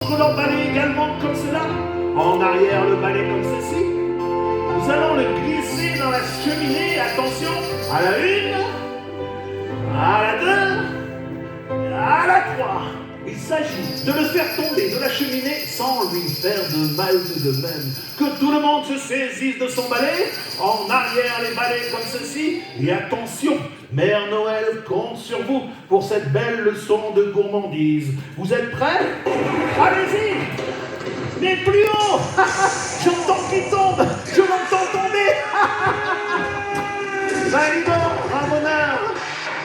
L'emballer également comme cela. En arrière, le balai comme ceci. Nous allons le glisser dans la cheminée. Attention, à la 1, à la 2, à la 3. Il s'agit de le faire tomber de la cheminée sans lui faire de mal tout de même. Que tout le monde se saisisse de son balai. En arrière, les balais comme ceci. Et attention, Mère Noël compte sur vous pour cette belle leçon de gourmandise. Vous êtes prêts? Allez-y! Mais plus haut! J'entends qu'il tombe! Je l'entends tomber! Ben dis donc, Ramonard,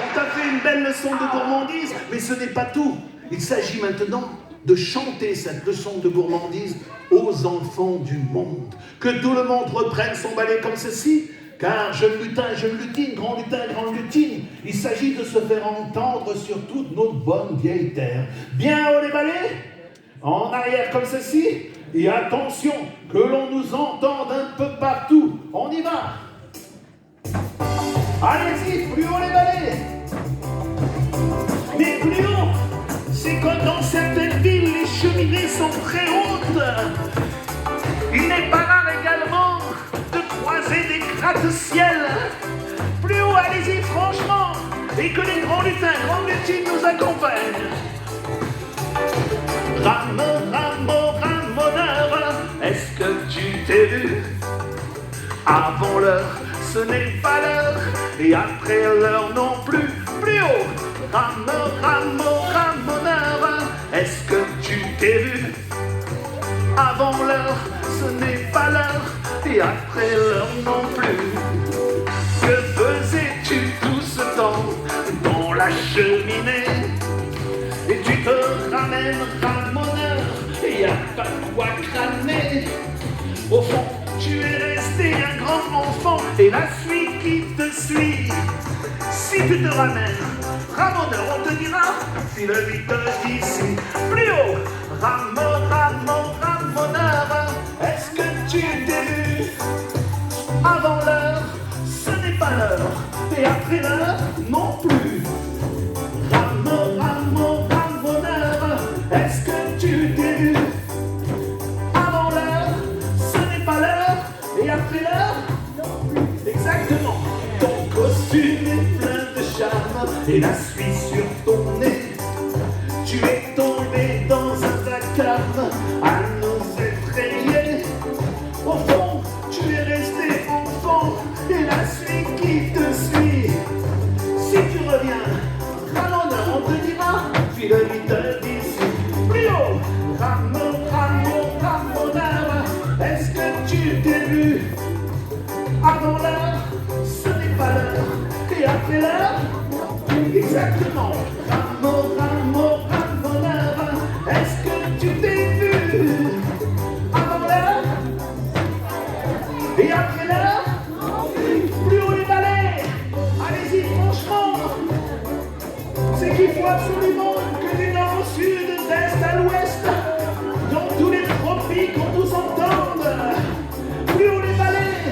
on t'a fait une belle leçon de gourmandise, mais ce n'est pas tout. Il s'agit maintenant de chanter cette leçon de gourmandise aux enfants du monde. Que tout le monde reprenne son balai comme ceci, car jeune lutin, jeune lutine, grand lutin, grande lutine, il s'agit de se faire entendre sur toute notre bonne vieille terre. Bien haut les balais, en arrière comme ceci, et attention que l'on nous entende un peu partout. On y va. Allez-y, plus haut les balais. Mais plus haut, c'est que dans certaines villes, les cheminées sont très hautes. Il n'est pas rare également de croiser des gratte-ciel. Plus haut, allez-y, franchement, et que les grands lutins, grandes lutines nous accompagnent. Ramoneur, est-ce que tu t'es vu? Avant l'heure, ce n'est pas l'heure, et après l'heure non plus. Plus haut, Ramoneur, est-ce que tu t'es vu? Avant l'heure, ce n'est pas l'heure, et après l'heure non plus. Que faisais-tu tout ce temps dans la cheminée? Et tu te ramènes, Ramoneur, et y'a pas quoi crâner. Au fond, tu es resté un grand enfant, et la suite qui te suit. Si tu te ramènes, Ramoneur, on te dira, file vite d'ici. Plus haut, Ramoneur, est-ce que tu t'es vu? Avant l'heure, ce n'est pas l'heure, et après l'heure, non plus. Ramoneur, est-ce que tu t'es vu? Avant l'heure, ce n'est pas l'heure, et après l'heure, non plus. Exactement. Ton costume est plein de charme, et la suie sur ton nez. Tu es tombé dans un vacarme à nous effrayer. Au fond, tu es resté enfant, et la suie qui te suit. Si tu reviens, Ramoneur, on te dira, file vite d'ici. Plus haut, Ramoneur, est-ce que tu t'es vu? Avant l'heure, ce n'est pas l'heure, et après l'heure, exactement. Ramoneur, est-ce que tu t'es vu? Avant l'heure, et après l'heure, plus haut les balais. Allez-y, franchement. C'est qu'il faut absolument que du nord au sud, d'est à l'ouest, dans tous les tropiques, on nous entende. Plus haut les balais.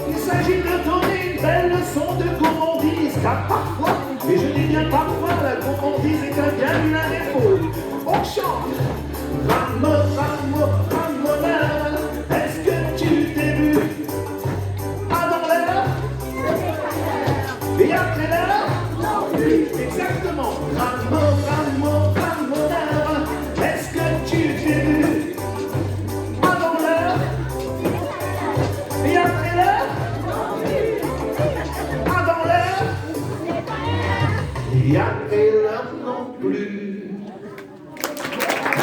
Il s'agit de donner une belle leçon de gourmandise, car parfois, et je dis bien parfois, la gourmandise est un bien vilain défaut. On chante. Ramoneur, est-ce que tu t'es vu? Avant l'heure, et après l'heure, non plus. Exactement. Ramoneur, est-ce que tu t'es vu? Avant l'heure, et après l'heure, avant l'heure, et après l'heure non plus.